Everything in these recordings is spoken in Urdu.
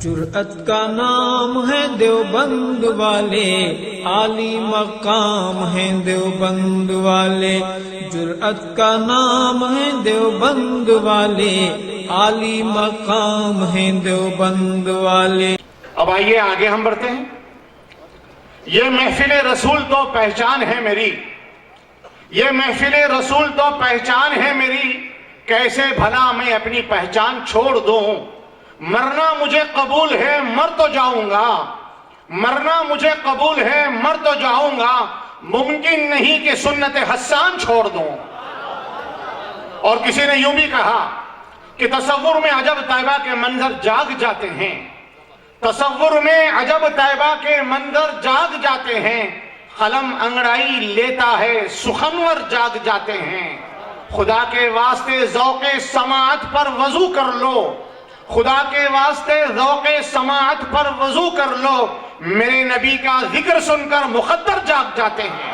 جرأت کا نام ہے دیوبند والے، عالی مقام ہیں دیوبند والے، جرأت کا نام ہے دیوبند والے، عالی مقام ہیں دیوبند والے۔ اب آئیے آگے ہم بڑھتے ہیں۔ یہ محفل رسول تو پہچان ہے میری، یہ محفل رسول تو پہچان ہے میری، کیسے بھلا میں اپنی پہچان چھوڑ دوں؟ مرنا مجھے قبول ہے مر تو جاؤں گا، مرنا مجھے قبول ہے مر تو جاؤں گا، ممکن نہیں کہ سنت حسان چھوڑ دوں۔ اور کسی نے یوں بھی کہا کہ تصور میں عجب طیبہ کے منظر جاگ جاتے ہیں، تصور میں عجب طیبہ کے منظر جاگ جاتے ہیں، قلم انگڑائی لیتا ہے سخنور جاگ جاتے ہیں۔ خدا کے واسطے ذوق سماعت پر وضو کر لو، خدا کے واسطے ذوق سماعت پر وضو کر لو، میرے نبی کا ذکر سن کر مقدر جاگ جاتے ہیں۔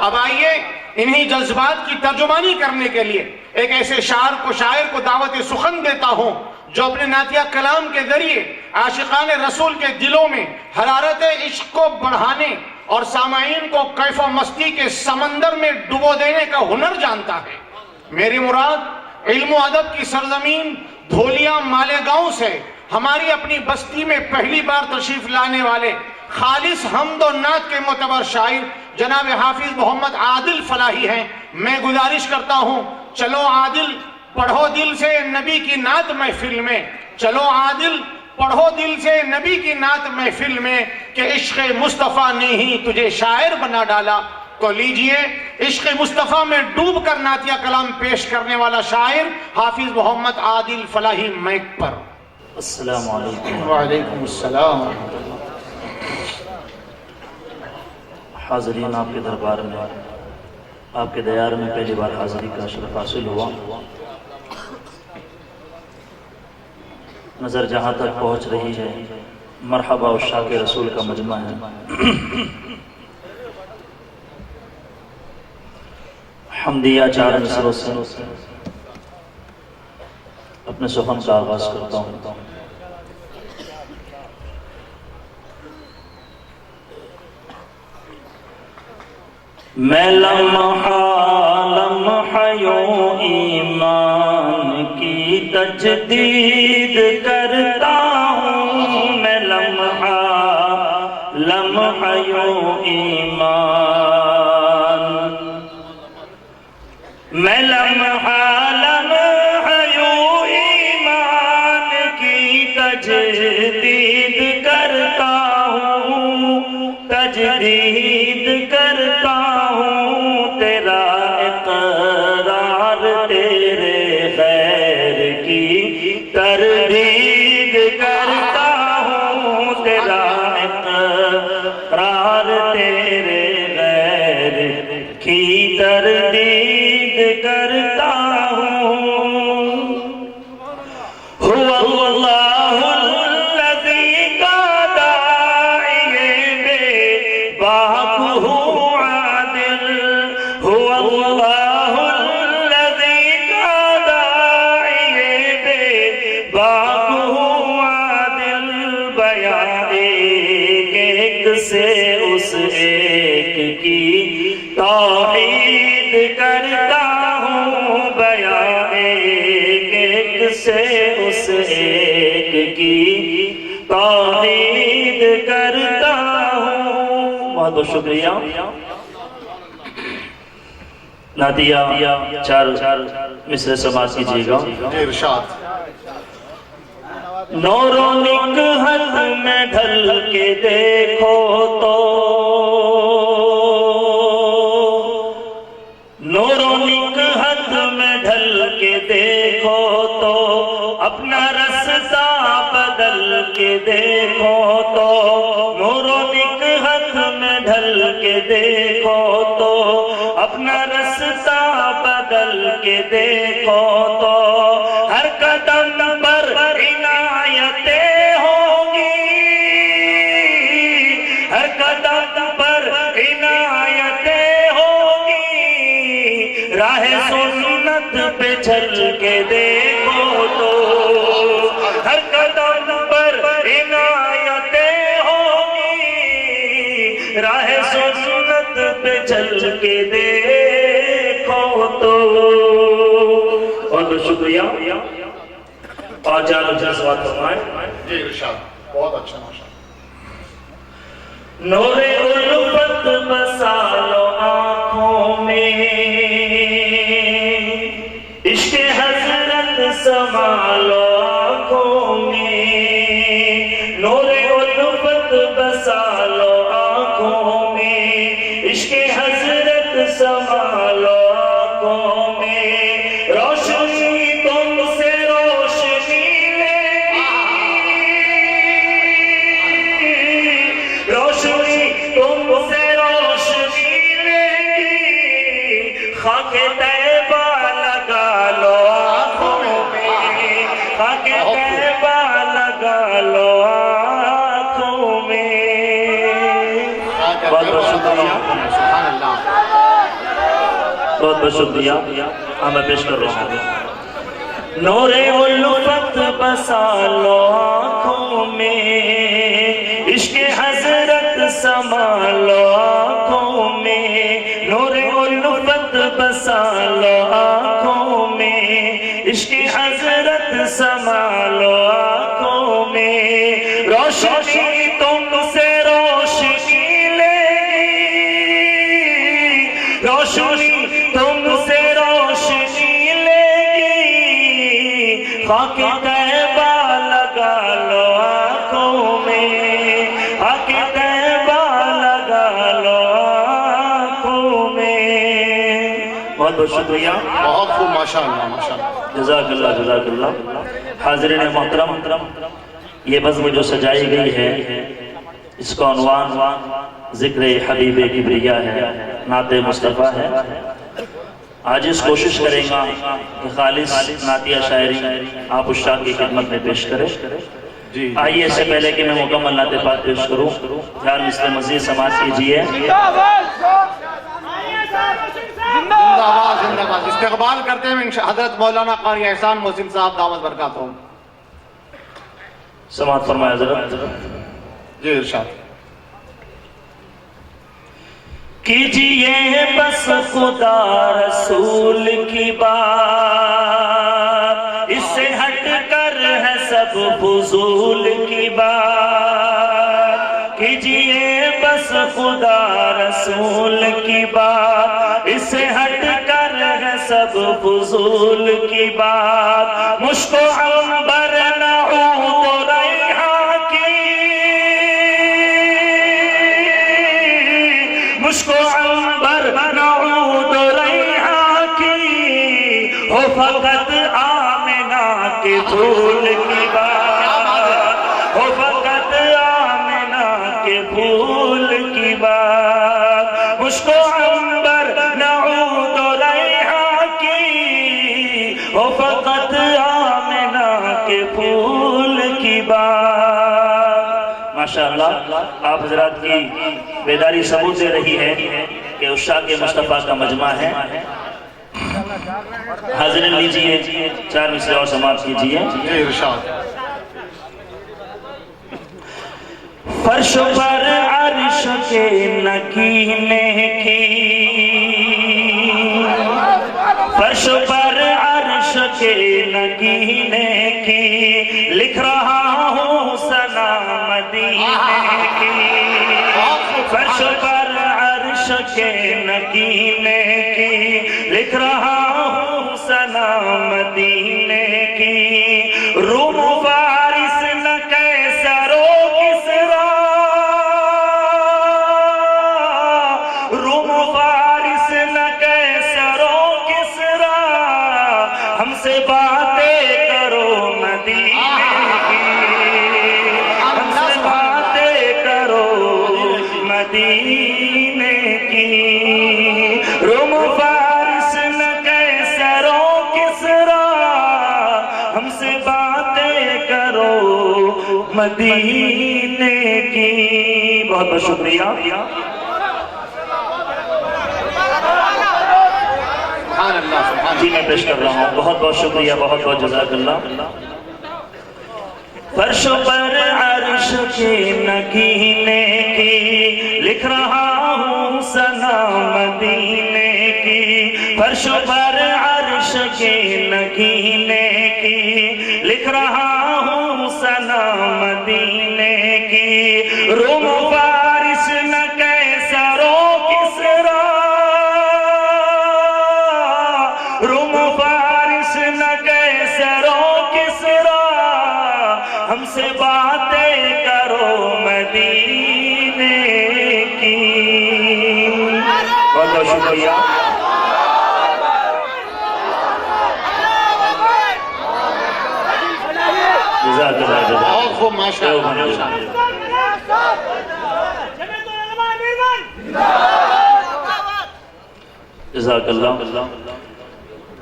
اب آئیے انہی جذبات کی ترجمانی کرنے کے لیے ایک ایسے شاعر کو دعوت سخن دیتا ہوں جو اپنے نعتیہ کلام کے ذریعے عاشقان رسول کے دلوں میں حرارت عشق کو بڑھانے اور سامعین کو کیف و مستی کے سمندر میں ڈبو دینے کا ہنر جانتا ہے۔ میری مراد علم و ادب کی سرزمین دھولیاں مالیگاؤں سے ہماری اپنی بستی میں پہلی بار تشریف لانے والے خالص حمد و نعت کے معتبر شاعر جناب حافظ محمد عادل فلاحی ہیں۔ میں گزارش کرتا ہوں، چلو عادل پڑھو دل سے نبی کی نعت محفل میں، چلو عادل پڑھو دل سے نبی کی نعت محفل میں، کہ عشق مصطفیٰ نے ہی تجھے شاعر بنا ڈالا۔ تو لیجئے عشق مصطفیٰ میں ڈوب کر نعتیہ کلام پیش کرنے والا شاعر حافظ محمد عادل فلاحی مائک پر۔ السلام علیکم۔ وعلیکم السلام۔ حاضرین، آپ کے دربار میں آپ کے دیار میں پہلی بار حاضری کا شرف حاصل ہوا۔ نظر جہاں تک پہنچ رہی ہے مرحبا عشاق رسول کا مجمع ہے۔ حمدیہ چار مصروں سے اپنے سخن کا آغاز کرتا ہوں۔ میں لمحہ لمحہ یوں ایمان کی تجدید کرتا ہوں، میں لمحہ لمحہ یوں ایمان، میں لمحہ لمحہ یوں ایمان کی تجدید کرتا ہوں، تجدید کرتا ہوں، تیرا اقرار تیرے خیر کی تردید کرتا ہوں، تیرا اقرار تیرے خیر کی تردید کرتا ہوں۔ هو اللہ الذی کا داعی بے باک ہو عادل، هو اللہ الذی کا داعی بے باک ہو عادل، بیان ایک ایک سے اس ایک کی توحید کرتا ہوں، بیان ایک ایک سے اس ایک کی توحید کرتا ہوں۔ بہت بہت شکریہ۔ نعتیہ چار مصرے سماعت کیجیے گا۔ ارشاد۔ نور و نکہت میں ڈھل کے دیکھو تو، نور و نکہت میں ڈھل کے دیکھو تو، اپنا رستہ بدل کے دیکھو تو، نور و نکہت میں ڈھل کے دیکھو تو، اپنا رستہ بدل کے دیکھو تو، ہر قدم پر عنایتیں ہوں گی، ہر قدم پر عنایتیں ہوں گی، راہ سنت پہ چل کے دیکھو تو، کے دیکھو تو. بہت بہت شکریہ. اور چار جذبات فرمائیں. جی ارشاد. بہت اچھا ماشاء اللہ. نور الفت بسا لو آنکھوں میں، عشق حضرت سما لو آنکھوں میں. نور الفت بسا لو آنکھوں میں، عشق حضرت سما لو آنکھوں میں. روشنی تم سے روشنی لے گی، روشنی تم سے روشنی لے گی. خاک طیبہ لگا لو آنکھوں میں، خاک طیبہ لگا لو آنکھوں میں. بہت بہت شکریہ. سبحان اللہ. بہت بہت شکریہ. میں پیش کر رہا ہوں. نور الفت بسا لو آنکھوں میں، عشق حضرت سما لو آنکھوں میں. نور الفت بسا لو آنکھوں میں، عشق حضرت سما لو آنکھوں میں. روشنی تم سے روشنی لے گی، روشنی تم سے روشنی لے گی. خاک طیبہ لگا لو آنکھوں میں، خاک طیبہ لگا لو آنکھوں میں. بہت بہت شکریہ. بہت خوب ماشاء اللہ ماشاء اللہ. جزاک اللہ جزاک اللہ. حاضرین محترم، یہ بزم جو سجائی گئی ہے اس کا عنوان ذکر حبیب کبریا ہے، نعت مصطفیٰ ہے. آج اس کوشش کریں گا کہ خالص نعتیہ شاعری آپ اشاق کی خدمت میں پیش کریں. آئیے اس سے پہلے کہ میں مکمل نعت پاک پیش کروں، خیال مثل مزید سماعت کیجیے. زندہ باد زندہ باد. استقبال کرتے ہیں حضرت مولانا قاری احسان محسن صاحب دامت برکاتہم. سماعت فرمائے حضرت. جی ارشاد. کیجئے بس خدا رسول کی بات، اس سے ہٹ کر ہے سب فضول کی بات. کیجئے بس خدا رسول کی بات، اس سے ہٹ کر ہے سب فضول کی بات. مشک و عنبر نعود و ریحان کی، مشک و عنبر نعود و ریحان کی، ہو فقط آمنہ کے پھول کی بات، ہو فقط آمنہ کے پھول کی بات. مشک و عنبر نعود و ریحان کی، ہو فقط آمنہ کے پھول کی بات. ماشاءاللہ آپ حضرات کی بیداری ثبوت دے رہی ہے کہ اشاق مصطفیٰ کا مجمع ہے. حاضرین لیجئے چار مصرے اور سماعت کیجئے. جی ارشاد. فرش پر عرش کے نگینے کی، فرش پر عرش کے نگینے کی، لکھ رہا ہوں ثنا مدینے کی. فرش پر عرش کے نگینے کی، لکھ رہا ہوں ثنا مدینے کی. روم و فارس نہ کیسر و کسریٰ، روم و فارس نہ کیسر و کسریٰ، ہم سے باتیں کرو مدینے کی، ہم سے باتیں کرو مدینے کی. روم و فارس نہ کیسر و کسریٰ، ہم سے باتیں کرو مدینے کی. بہت بہت شکریہ. سبحان اللہ سبحان جی میں پیش کر رہا ہوں. بہت بہت شکریہ. بہت بہت جزاک اللہ. فرش پر عرش کے نگینے کی، لکھ رہا ہوں ثنا مدینے فرش پر عرش کے نگینے کی لکھ رہا ہوں ثنا مدینے کی روم فارس نہ قیصر و کسریٰ روم فارس نہ قیصر و کسریٰ ہم سے باتیں کرو مدینے کی بہت بہت شکریہ جزاک اللہ بہت خوب ماشاءاللہ جزاک اللہ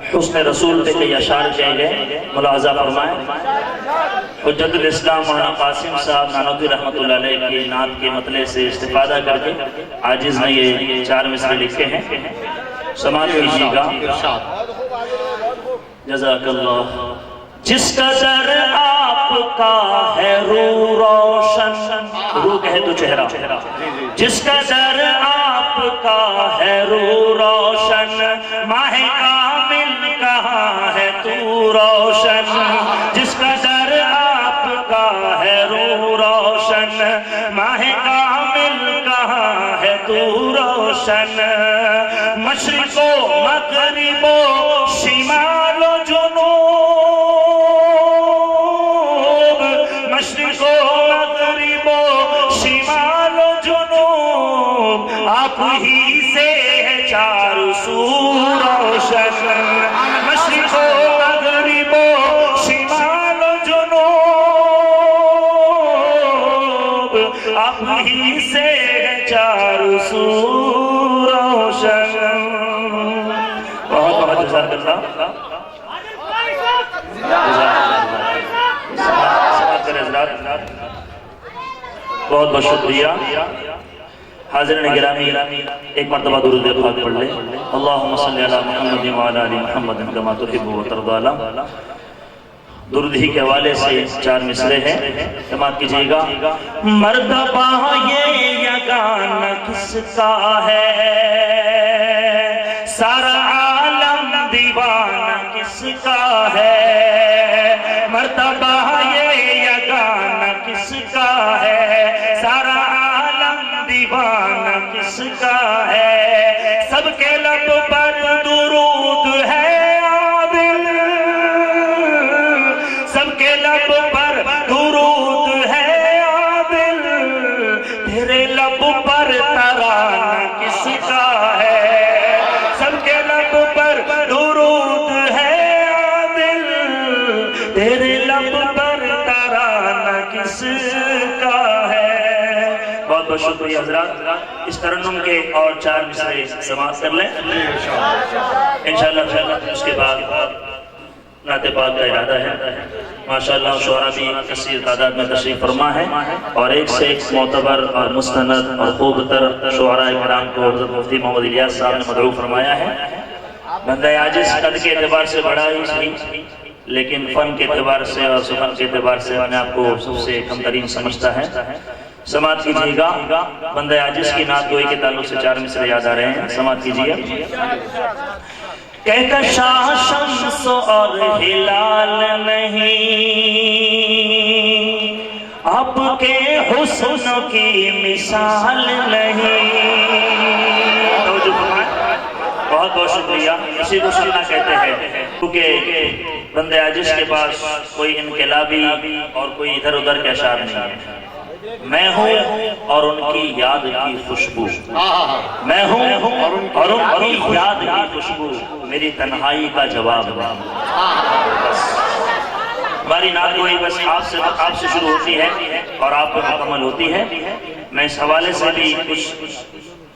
حسن رسول پہ کئی اشعار کہے گئے ملاحظہ فرمائیں حجت الاسلام مولانا قاسم صاحب نانوتوی رحمۃ اللہ علیہ کی نعت کے مطلع سے استفادہ کر کے عاجز نے یہ 4 مصرے لکھے ہیں سماعت کیجیے گا جزاک اللہ جس قدر آپ کا ہے روح روشن روح کہے تو چہرہ جس قدر آپ کا ہے روح روشن ماہ کامل کہاں ہے تو روشن جس قدر آپ کا ہے روح روشن ماہ کامل کہاں ہے تو روشن مشرق و مغرب و شمال و جنوب مشرق و مغرب و شمال و جنوب آپ ہی سے ہے چاروں سو روشن مشرق و مغرب و شمال و جنوب آپ ہی سے ہے چاروں سو روشن بہت بہت جزاک اللہ بہت بہت شکریہ حاضرین گرامی ایک مرتبہ درود پاک پڑھ لیں اللہم صلی علی محمد وعلی آل محمد کما تحب و ترضی درود ہی کے حوالے سے 4 مصرے ہیں سماعت کیجئے گا مرتبہ یہ یگانہ کس کا ہے سارا عالم دیوانہ کس کا ہے مرتبہ یہ یگانہ کس کا ہے سارا عالم دیوانہ کس کا ہے سب کے لب پر درود ہے عادل سب کے لب پر درود ہے عادل تیرے لب پر ترانہ کس کا ہے سب کے لب پر درود ہے عادل تیرے لب پر ترانہ کس کا ہے بہت بہت شکریہ حضرات اس ترنم کے اور 4 مصرے سماعت کر لیں انشاءاللہ اس کے بعد نعت پاک کا ارادہ ہے ماشاءاللہ شعراء بھی کثیر تعداد میں تشریف فرما ہے اور ایک سے ایک معتبر اور مستند اور خوب تر شعراء کرام کو حضرت مفتی محمد الیاس صاحب نے مدعو فرمایا ہے بندہ عاجز قد کے اعتبار سے بڑا ہی صحیح لیکن فن کے اعتبار سے اور سخن کے اعتبار سے اپنے آپ کو سب سے کم ترین سمجھتا ہے سماعت کیجیے گا بندہ عاجز کی نعت گوئی کے تعلق سے 4 مصرے یاد آ رہے ہیں سماعت کیجیے کہکشاں شمس اور ہلال نہیں آپ کے حسن کی مثال نہیں بہت بہت شکریہ اسی کو سننا کہتے ہیں کیونکہ بندے عاجز کے پاس کوئی انقلابی اور کوئی ادھر ادھر کے اشعار نہیں ہے میں ہوں اور ان کی یاد کی خوشبو میں ہوں اور ان کی یاد کی خوشبو میری تنہائی کا جواب ہماری نعت گوئی بس آپ سے شروع ہوتی ہے اور آپ پر مکمل ہوتی ہے میں اس حوالے سے بھی کچھ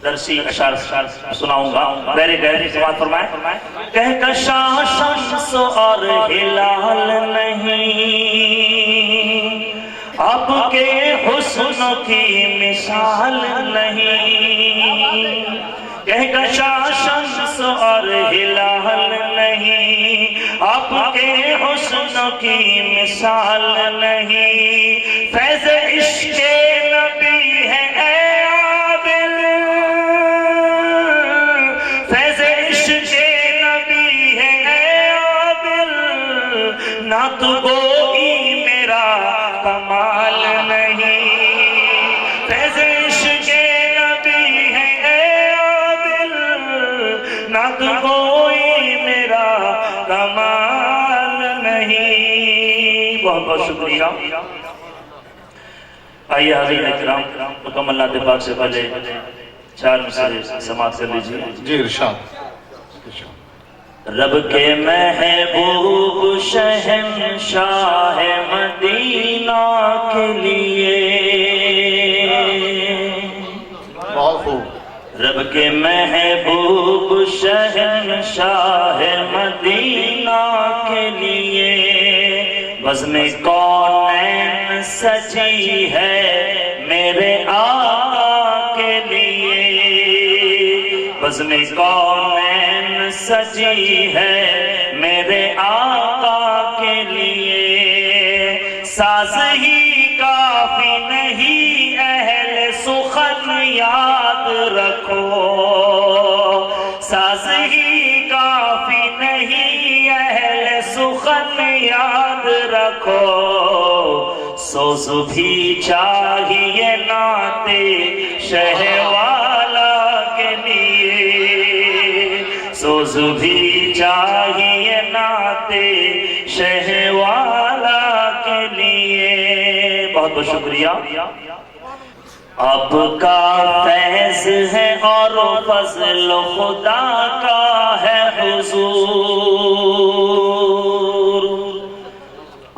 درسی اشعار سناؤں گا میرے گہری سماعت فرمائیں کہکشاں شمس اور ہلال نہیں آپ کے حسن کی مثال نہیں کہکشاں شمس اور ہلال نہیں آپ کے حسن کی مثال نہیں فیض عشق نبی ہے اے عادل فیض عشق نعت گوئی میرا کمال نہیں، فیض عشق نبی ہے اے عادل، نعت گوئی میرا کمال نہیں۔ بہت بہت شکریہ۔ آئیے حاضرین اکرام، مکمل نعت پاک سے پہلے 4 مصرے سماعت کر لیجیے۔ جی ارشاد۔ رب کے محبوب شہنشاہ مدینہ کے لیے، بہت خوب۔ رب کے محبوب شہنشاہ مدینہ کے لیے، بزم کونین سجی ہے میرے آقا کے لیے، بزم کونین سجی ہے میرے آقا کے لیے، ساز ہی کافی نہیں اہل سخن یاد رکھو، ساز ہی کافی نہیں اہل سخن یاد رکھو، سوز بھی چاہیے نعت شہ والا کے لیے، سوز بھی چاہیے نعت شہ والا کے لیے۔ بہت بہت شکریہ۔ آپ کا فیض ہے اور فضل خدا کا ہے حضور،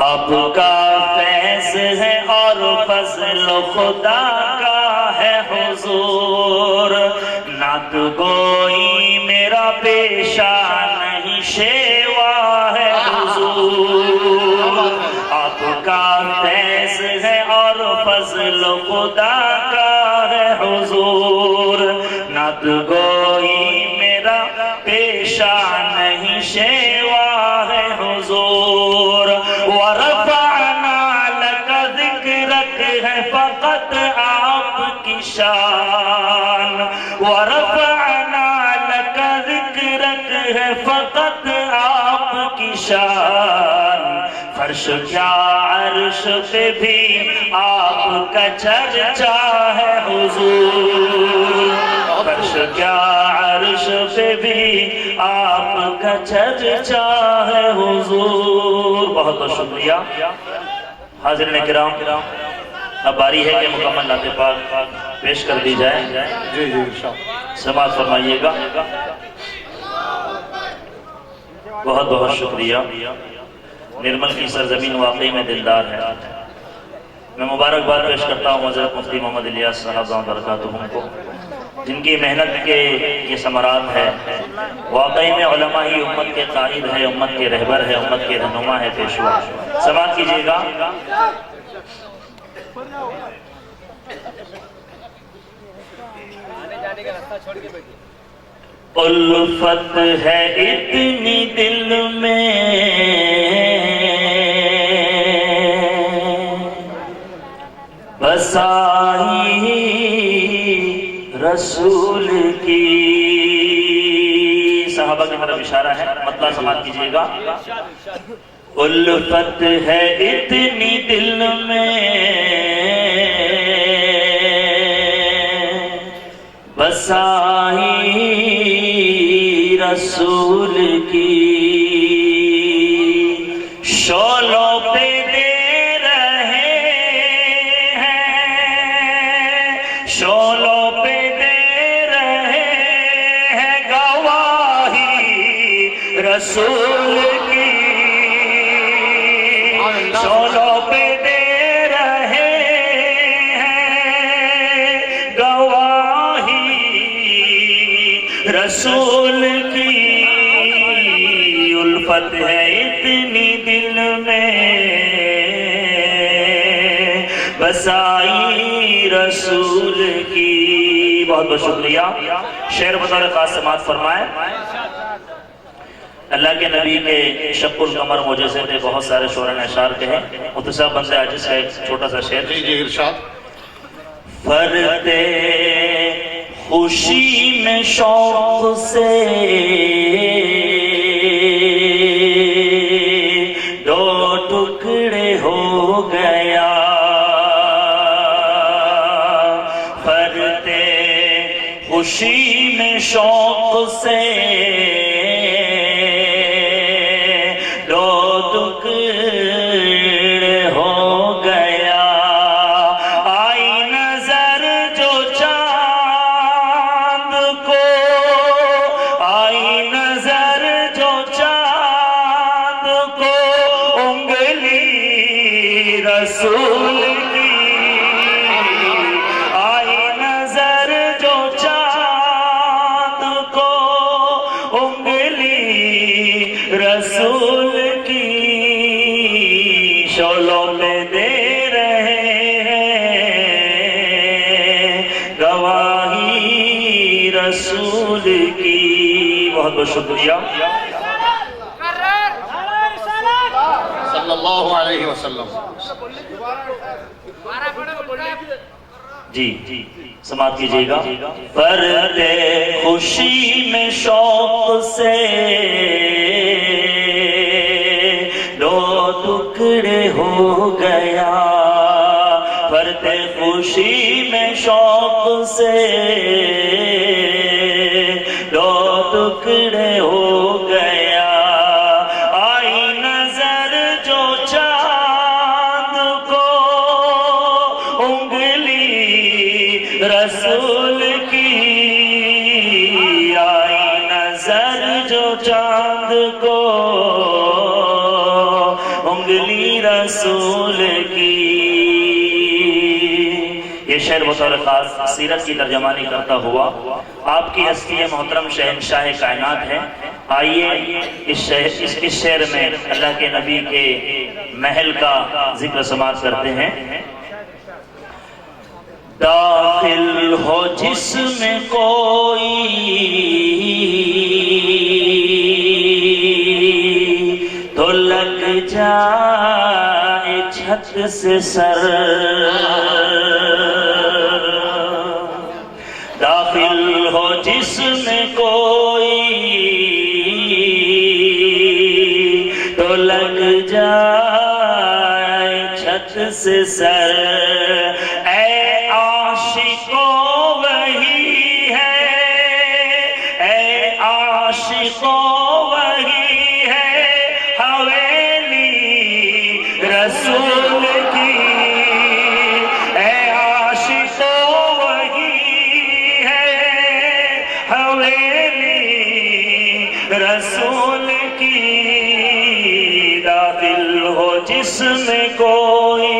آپ کا فیض ہے اور فضل خدا کا ہے حضور، نعت گوئی میرا پیشہ نہیں شیوا ہے حضور، آپ کا فیض ہے اور فضل خدا کا ہے حضور، نعت گوئی میرا پیشہ نہیں شیوا ہے حضور، ورفعنا لک ذکرک ہے فقط آپ کی شان، ورفعنا لک ذکرک ہے فقط آپ کی شان، فرش کیا عرش پہ بھی آپ کا چرچا ہے حضور، فرش کیا عرش پہ بھی آپ کا چرچا ہے حضور۔ بہت بہت شکریہ۔ حاضرین کرام، اب باری ہے کہ مکمل نعت پاک پیش کر دی جائے۔ جی جی ارشاد۔ سماعت فرمائیے گا۔ بہت بہت شکریہ۔ نرمل کی سرزمین واقعی میں دلدار ہے۔ میں مبارکباد پیش کرتا ہوں حضرت مفتی محمد الیاس صاحب برکاتہم کو، جن کی محنت کے یہ ثمرات ہے۔ واقعی میں علماء ہی امت کے قائد ہے، امت کے رہبر ہے، امت کے رہنما ہے، پیشوا۔ سماعت کیجیے گا۔ الفت ہے اتنی دل میں بسائی رسول کی، صحابہ کی طرف اشارہ ہے، مطلع سماعت کیجیے گا۔ الفت ہے اتنی دل میں بسائی رسول کی، شعلوں پہ دے رہے ہیں، شعلوں پہ دے رہے ہیں گواہی رسول کی، شعلوں پہ دے رہے ہیں گواہی رسول کی، الفت ہے اتنی دل میں بسائی رسول کی۔ بہت بہت شکریہ۔ شعر بطور خاص سماعت فرمائے۔ اللہ کے نبی کے شق القمر معجزے تھے، بہت سارے شعراء نے اشعار کہے، متصاب بندے عاجز کا ایک چھوٹا سا شعر۔ جی جی ارشاد۔ فرد خوشی میں شوق سے دو خوشی میں شوق سے دو ٹکڑے ہو گیا، آئی نظر جو چاند کو، آئی نظر جو چاند کو، انگلی رسول کی، آئی نظر جو چاند کو، انگلی رسول کی، شعلوں میں دے رہے ہیں گواہی رسول کی۔ بہت بہت شکریہ۔ صلی اللہ علیہ وسلم۔ جی سماعت کیجئے گا۔ فرد خوشی میں شوق سے دو ٹکڑے ہو گیا، فرد خوشی میں شوق سے دو ٹکڑے ہو گیا، آئی نظر جو چاند کو، انگلی رسول کی، آئی نظر جو چاند کو، انگلی رسول کی۔ یہ شعر بطور خاص سیرت کی ترجمانی کرتا ہوا آپ کی ہستی محترم شہنشاہ کائنات ہے۔ آئیے اس شعر میں اللہ کے نبی کے محل کا ذکر سماعت کرتے ہیں۔ داخل ہو جس میں کوئی تو لگ جائے چھت سے سر، داخل ہو جس میں کوئی تو لگ جائے چھت سے سر، اے عاشقوں وہی ہے، اے عاشقوں وہی ہے حویلی رسول کی، اے عاشقوں وہی ہے حویلی رسول کی، داخل ہو جس میں کوئی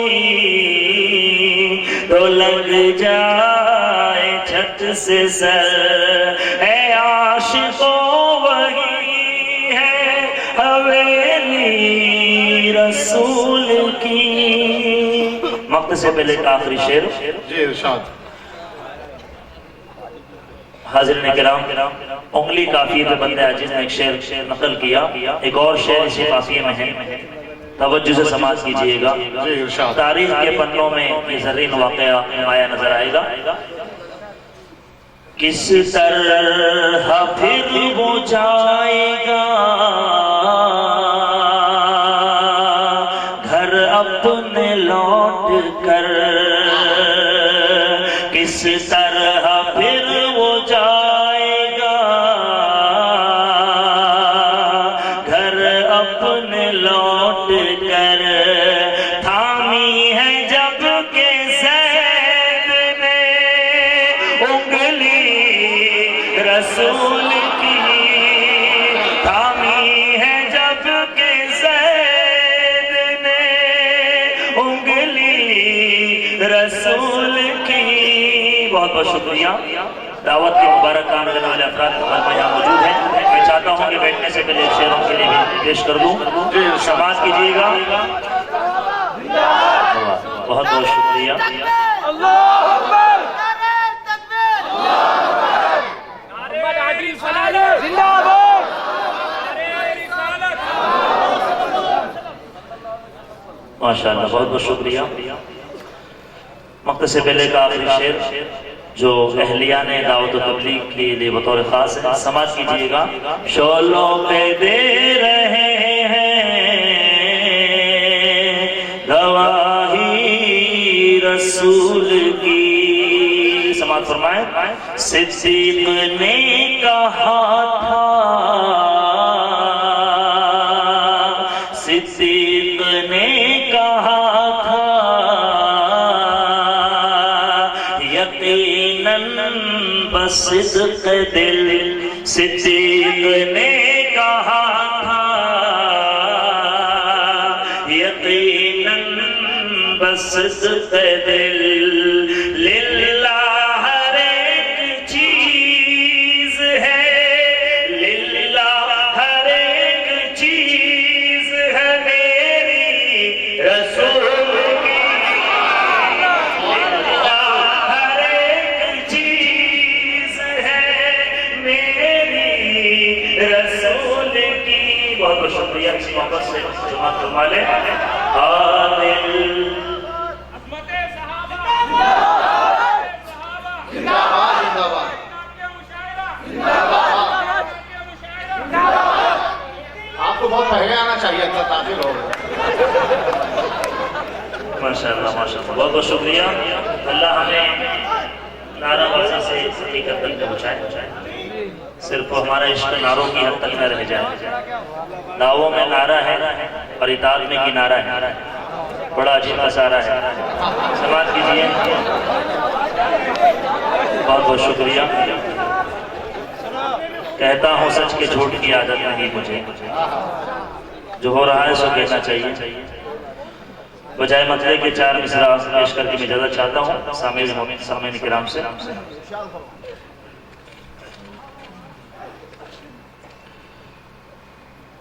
تو لگ جائے چھت سے سر، اے عاشقوں وہی ہے حویلی رسول کی۔ وقت سے پہلے کا آخری شعر۔ جی ارشاد۔ حاضرین کرام، انگلی قافیے پہ بندہ عاجز نے ایک شعر نقل کیا، ایک اور شعر اسی قافیے میں ہے، توجہ سے سماعت کیجئے گا۔ جی ارشاد۔ تاریخ کے پنوں میں یہ زرین واقعہ نمایاں نظر آئے گا۔ کس طرح پھر وہ جائے گا گھر اپنے لوٹ کر، کس طرح پھر وہ جائے گا گھر اپنے لوٹ کر، تھامی ہے جب کہ زید نے انگلی رسول کی، تھامی ہے جب کہ زید نے انگلی رسول کی۔ بہت بہت شکریہ۔ دعوت کے مبارک کام کرنے والے افراد یہاں موجود ہیں، میں چاہتا ہوں کہ بیٹھنے سے پہلے شعروں کے لیے بھی پیش کر دوں، سماعت کیجئے گا۔ بہت بہت شکریہ۔ ماشاءاللہ، بہت بہت شکریہ۔ وقت سے پہلے کا آخری شعر جو اہلیہ نے دعوت و تبلیغ کے لیے بطور خاص ہے، سماعت کیجئے گا۔ شعلوں پہ دے رہے ہیں گواہی رسول کی، سماعت فرمائیں۔ فرمائیں صدیق نے کہا تھا، صدیق نے کہا تھا یقیناً بصدق دل، صدیق نے کہا تھا یقیناً بصدق دل، للہ ہر ایک چیز ہے، للہ ہر ایک چیز ہے میری رسول کی، للہ ہر ایک چیز ہے میری رسول کی۔ بہت بہت شکریہ اس محبت سے جماعت فرما لیں۔ عادل آپ کو بہت پہلے آنا چاہیے تھا، تاخیر ہو گیا۔ ماشاءاللہ ماشاءاللہ، بہت بہت شکریہ۔ اللہ ہمیں نعرہ بازی سے حقیقت تک پہنچائے، صرف ہمارا عشق نعروں کی حد تک نہ رہ جائے۔ دعووں میں نعرہ ہے اور اطاعت میں کی نعرہ ہے، بڑا عجیب خسارہ ہے۔ سماعت کیجیے۔ بہت بہت شکریہ۔ کہتا ہوں سچ کے جھوٹ کی عادت نہیں مجھے، جو ہو رہا ہے سو کہنا چاہیے۔ بجائے مطلع کے 4 مصرع پیش کر کے میں اجازت چاہتا ہوں سامعین کرام سے۔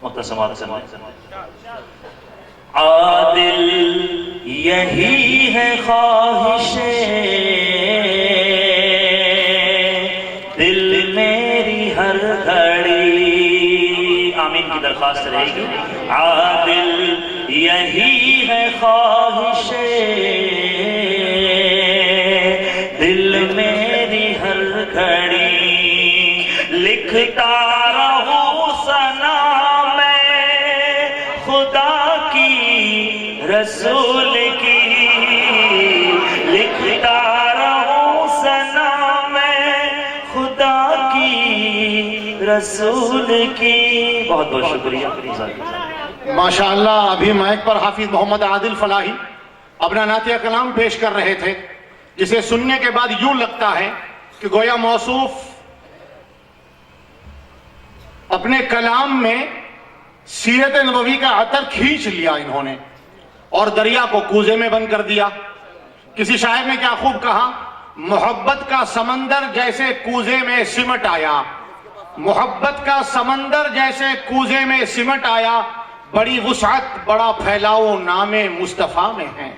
مختصمات سے عادل یہی ہے خواہش دل میری ہر گھڑی، آمین کی درخواست رہے گی۔ عادل یہی ہے خواہش دل میری ہر گھڑی، لکھتا رہوں ثنا خدا کی رسول کی، لکھتا رہوں ثنا میں خدا کی رسول کی۔ بہت بہت شکریہ۔ ماشاءاللہ، ابھی مائک پر حافظ محمد عادل فلاحی اپنا نعتیہ کلام پیش کر رہے تھے، جسے سننے کے بعد یوں لگتا ہے کہ گویا موصوف اپنے کلام میں سیرت نبوی کا عطر کھینچ لیا انہوں نے اور دریا کو کوزے میں بند کر دیا۔ کسی شاعر نے کیا خوب کہا، محبت کا سمندر جیسے کوزے میں سمٹ آیا، محبت کا سمندر جیسے کوزے میں سمٹ آیا، بڑی وسعت بڑا پھیلاؤ نام مصطفیٰ میں ہے۔